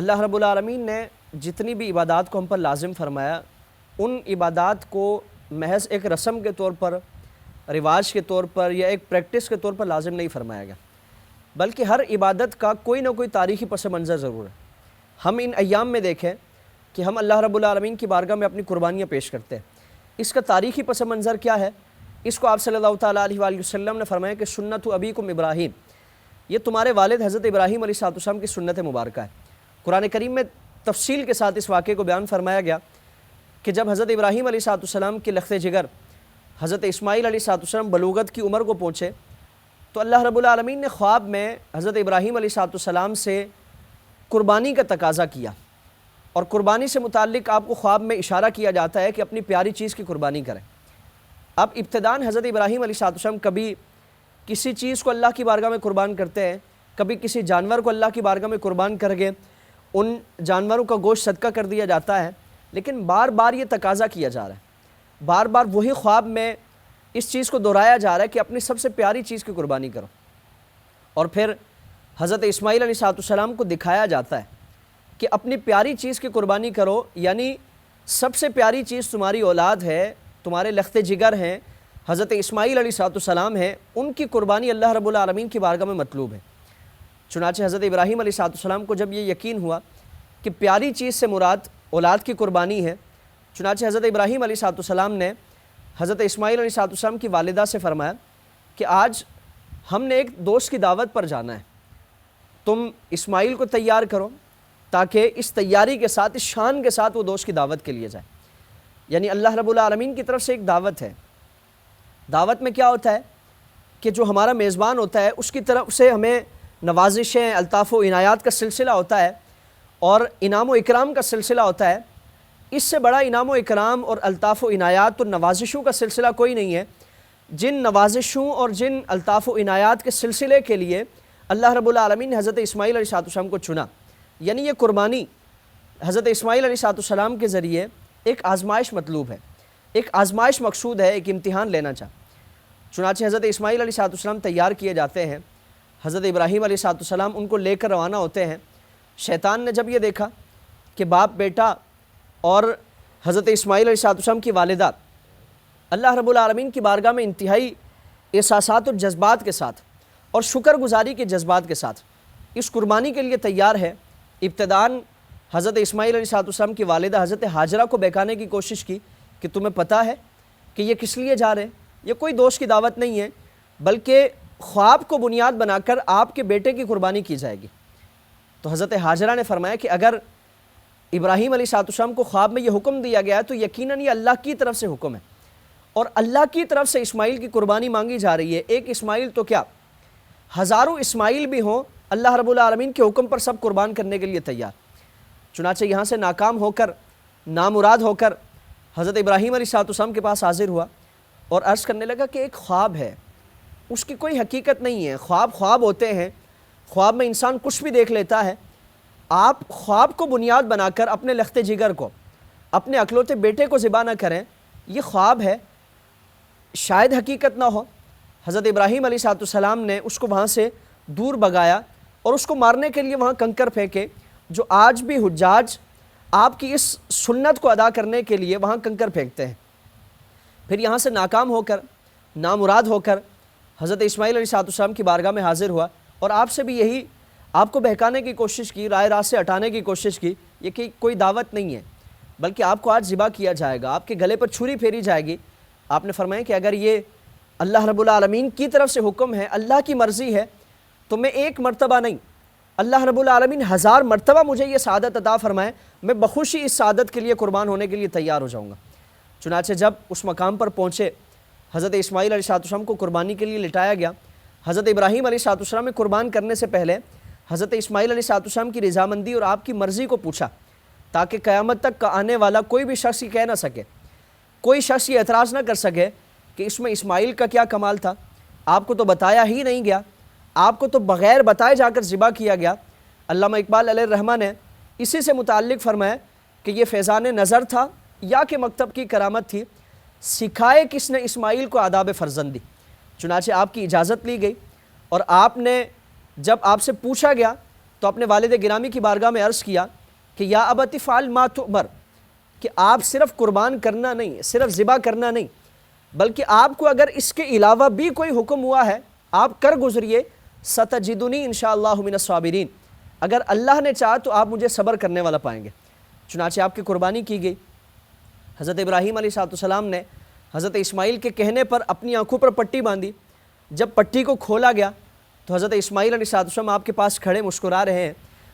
اللہ رب العالمین نے جتنی بھی عبادات کو ہم پر لازم فرمایا، ان عبادات کو محض ایک رسم کے طور پر، رواج کے طور پر یا ایک پریکٹس کے طور پر لازم نہیں فرمایا گیا، بلکہ ہر عبادت کا کوئی نہ کوئی تاریخی پس منظر ضرور ہے۔ ہم ان ایام میں دیکھیں کہ ہم اللہ رب العالمین کی بارگاہ میں اپنی قربانیاں پیش کرتے ہیں۔ اس کا تاریخی پس منظر کیا ہے؟ اس کو آپ صلی اللہ تعالیٰ علیہ وآلہ وسلم نے فرمایا کہ سنت ابیکم ابراہیم، یہ تمہارے والد حضرت ابراہیم علیہ السلام کی سنت مبارکہ ہے۔ قرآن کریم میں تفصیل کے ساتھ اس واقعے کو بیان فرمایا گیا کہ جب حضرت ابراہیم علیہ السلام کے لخت جگر حضرت اسماعیل علیہ السلام بلوغت کی عمر کو پہنچے تو اللہ رب العالمین نے خواب میں حضرت ابراہیم علیہ السلام سے قربانی کا تقاضا کیا، اور قربانی سے متعلق آپ کو خواب میں اشارہ کیا جاتا ہے کہ اپنی پیاری چیز کی قربانی کریں۔ اب ابتداً حضرت ابراہیم علیہ السلام کبھی کسی چیز کو اللہ کی بارگاہ میں قربان کرتے ہیں، کبھی کسی جانور کو اللہ کی بارگاہ میں قربان کر کے ان جانوروں کا گوشت صدقہ کر دیا جاتا ہے، لیکن بار بار یہ تقاضا کیا جا رہا ہے، بار بار وہی خواب میں اس چیز کو دہرایا جا رہا ہے کہ اپنی سب سے پیاری چیز کی قربانی کرو۔ اور پھر حضرت اسماعیل علیہ السلام کو دکھایا جاتا ہے کہ اپنی پیاری چیز کی قربانی کرو، یعنی سب سے پیاری چیز تمہاری اولاد ہے، تمہارے لخت جگر ہیں، حضرت اسماعیل علیہ السلام ہیں، ان کی قربانی اللہ رب العالمین کی بارگاہ میں مطلوب ہے۔ چنانچہ حضرت ابراہیم علیہ السلام کو جب یہ یقین ہوا کہ پیاری چیز سے مراد اولاد کی قربانی ہے، چنانچہ حضرت ابراہیم علیہ السلام نے حضرت اسماعیل علیہ السلام کی والدہ سے فرمایا کہ آج ہم نے ایک دوست کی دعوت پر جانا ہے، تم اسماعیل کو تیار کرو تاکہ اس تیاری کے ساتھ، اس شان کے ساتھ وہ دوست کی دعوت کے لیے جائے۔ یعنی اللہ رب العالمین کی طرف سے ایک دعوت ہے۔ دعوت میں کیا ہوتا ہے کہ جو ہمارا میزبان ہوتا ہے اس کی طرف سے ہمیں نوازشیں، الطاف و عنایات کا سلسلہ ہوتا ہے اور انعام و اکرام کا سلسلہ ہوتا ہے۔ اس سے بڑا انعام و اکرام اور الطاف و عنایات اور نوازشوں کا سلسلہ کوئی نہیں ہے۔ جن نوازشوں اور جن الطاف و عنایات کے سلسلے کے لیے اللہ رب العالمین نے حضرت اسماعیل علیہ السلام کو چنا، یعنی یہ قربانی حضرت اسماعیل علیہ السلام کے ذریعے ایک آزمائش مطلوب ہے، ایک آزمائش مقصود ہے، ایک امتحان لینا چنانچہ حضرت اسماعیل علیہ السلام تیار کیے جاتے ہیں، حضرت ابراہیم علیہ السلام ان کو لے کر روانہ ہوتے ہیں۔ شیطان نے جب یہ دیکھا کہ باپ بیٹا اور حضرت اسماعیل علیہ السلام کی والدہ اللہ رب العالمین کی بارگاہ میں انتہائی احساسات اور جذبات کے ساتھ اور شکر گزاری کے جذبات کے ساتھ اس قربانی کے لیے تیار ہے، ابتداً حضرت اسماعیل علیہ السلام کی والدہ حضرت ہاجرہ کو بہکانے کی کوشش کی کہ تمہیں پتہ ہے کہ یہ کس لیے جا رہے ہیں، یہ کوئی دوست کی دعوت نہیں ہے، بلکہ خواب کو بنیاد بنا کر آپ کے بیٹے کی قربانی کی جائے گی۔ تو حضرت ہاجرہ نے فرمایا کہ اگر ابراہیم علیہ السلام کو خواب میں یہ حکم دیا گیا ہے تو یقیناً یہ اللہ کی طرف سے حکم ہے، اور اللہ کی طرف سے اسماعیل کی قربانی مانگی جا رہی ہے۔ ایک اسماعیل تو کیا، ہزاروں اسماعیل بھی ہوں، اللہ رب العالمین کے حکم پر سب قربان کرنے کے لیے تیار۔ چنانچہ یہاں سے ناکام ہو کر، نامراد ہو کر حضرت ابراہیم علیہ السلام کے پاس حاضر ہوا اور عرض کرنے لگا کہ ایک خواب ہے، اس کی کوئی حقیقت نہیں ہے، خواب خواب ہوتے ہیں، خواب میں انسان کچھ بھی دیکھ لیتا ہے، آپ خواب کو بنیاد بنا کر اپنے لخت جگر کو، اپنے اکلوتے بیٹے کو ذبح نہ کریں، یہ خواب ہے، شاید حقیقت نہ ہو۔ حضرت ابراہیم علیہ السلام نے اس کو وہاں سے دور بھگایا اور اس کو مارنے کے لیے وہاں کنکر پھینکے، جو آج بھی حجاج آپ کی اس سنت کو ادا کرنے کے لیے وہاں کنکر پھینکتے ہیں۔ پھر یہاں سے ناکام ہو کر، نامراد ہو کر حضرت اسماعیل علیہ السلام کی بارگاہ میں حاضر ہوا اور آپ سے بھی یہی، آپ کو بہکانے کی کوشش کی، رائے راست سے ہٹانے کی کوشش کی، یہ کہ کوئی دعوت نہیں ہے بلکہ آپ کو آج ذبح کیا جائے گا، آپ کے گلے پر چھری پھیری جائے گی۔ آپ نے فرمایا کہ اگر یہ اللہ رب العالمین کی طرف سے حکم ہے، اللہ کی مرضی ہے، تو میں ایک مرتبہ نہیں، اللہ رب العالمین 1000 مرتبہ مجھے یہ سعادت عطا فرمائے، میں بخوشی اس سعادت کے لیے قربان ہونے کے لیے تیار ہو جاؤں گا۔ چنانچہ جب اس مقام پر پہنچے، حضرت اسماعیل علیہ السلام کو قربانی کے لیے لٹایا گیا۔ حضرت ابراہیم علیہ السلام نے قربان کرنے سے پہلے حضرت اسماعیل علیہ السلام کی رضامندی اور آپ کی مرضی کو پوچھا، تاکہ قیامت تک کا آنے والا کوئی بھی شخص یہ کہہ نہ سکے، کوئی شخص یہ اعتراض نہ کر سکے کہ اس میں اسماعیل کا کیا کمال تھا، آپ کو تو بتایا ہی نہیں گیا، آپ کو تو بغیر بتائے جا کر ذبح کیا گیا۔ علامہ اقبال علیہ الرحمہ نے اسی سے متعلق فرمایا کہ یہ فیضان نظر تھا یا کہ مکتب کی کرامت تھی، سکھائے کس نے اسماعیل کو آداب فرزندی۔ چنانچہ آپ کی اجازت لی گئی اور آپ نے جب آپ سے پوچھا گیا تو تو اپنے والد گرامی کی بارگاہ میں عرض کیا کہ یا ابت افعل ما تؤمر، کہ آپ صرف قربان کرنا نہیں، صرف ذبح کرنا نہیں، بلکہ آپ کو اگر اس کے علاوہ بھی کوئی حکم ہوا ہے آپ کر گزریے، ستجدنی انشاءاللہ من الصابرین، اگر اللہ نے چاہا تو آپ مجھے صبر کرنے والا پائیں گے۔ چنانچہ آپ کی قربانی کی گئی۔ حضرت ابراہیم علیہ السلام نے حضرت اسماعیل کے کہنے پر اپنی آنکھوں پر پٹی باندھی، جب پٹی کو کھولا گیا تو حضرت اسماعیل علیہ السلام آپ کے پاس کھڑے مسکرا رہے ہیں،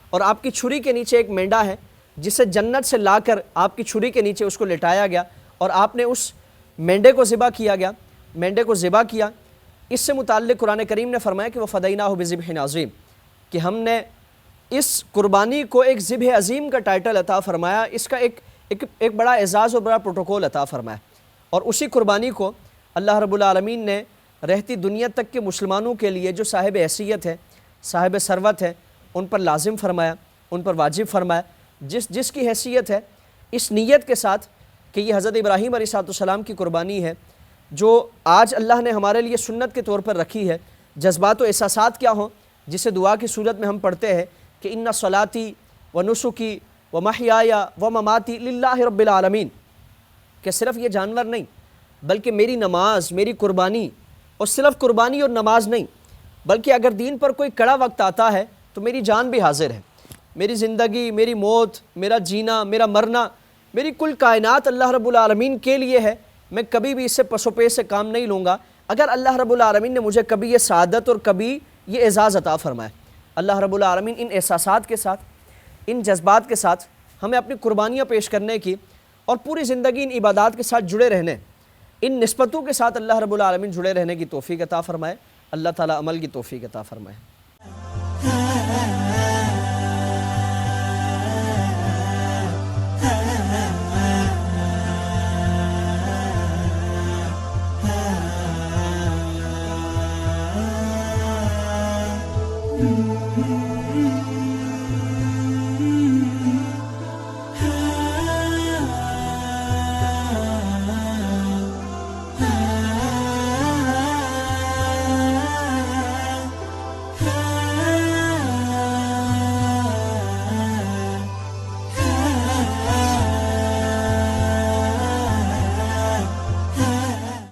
اور آپ کی چھری کے نیچے ایک مینڈا ہے جسے جنت سے لا کر آپ کی چھری کے نیچے اس کو لٹایا گیا، اور آپ نے اس مینڈے کو ذبح کیا گیا، مینڈے کو ذبح کیا۔ اس سے متعلق قرآن کریم نے فرمایا کہ وَفَدَيْنَاهُ بِذِبْحٍ عَظِيمٍ، کہ ہم نے اس قربانی کو ایک ذبح عظیم کا ٹائٹل عطا فرمایا، اس کا ایک بڑا اعزاز اور بڑا پروٹوکول عطا فرمایا، اور اسی قربانی کو اللہ رب العالمین نے رہتی دنیا تک کے مسلمانوں کے لیے جو صاحب حیثیت ہے، صاحب ثروت ہے، ان پر لازم فرمایا، ان پر واجب فرمایا، جس کی حیثیت ہے، اس نیت کے ساتھ کہ یہ حضرت ابراہیم علیہ السلام کی قربانی ہے جو آج اللہ نے ہمارے لیے سنت کے طور پر رکھی ہے۔ جذبات و احساسات کیا ہوں، جسے دعا کی صورت میں ہم پڑھتے ہیں کہ ان صلاتی و نسکی و محیای و مماتی للہ رب العالمین، کہ صرف یہ جانور نہیں بلکہ میری نماز، میری قربانی، اور صرف قربانی اور نماز نہیں بلکہ اگر دین پر کوئی کڑا وقت آتا ہے تو میری جان بھی حاضر ہے، میری زندگی، میری موت، میرا جینا، میرا مرنا، میری کل کائنات اللہ رب العالمین کے لیے ہے، میں کبھی بھی اس سے پس و پیش سے کام نہیں لوں گا۔ اگر اللہ رب العالمین نے مجھے کبھی یہ سعادت اور کبھی یہ اعزاز عطا فرمایا، اللہ رب العالمین ان احساسات کے ساتھ، ان جذبات کے ساتھ ہمیں اپنی قربانیاں پیش کرنے کی اور پوری زندگی ان عبادات کے ساتھ جڑے رہنے، ان نسبتوں کے ساتھ اللہ رب العالمین جڑے رہنے کی توفیق عطا فرمائے۔ اللہ تعالیٰ عمل کی توفیق عطا فرمائے۔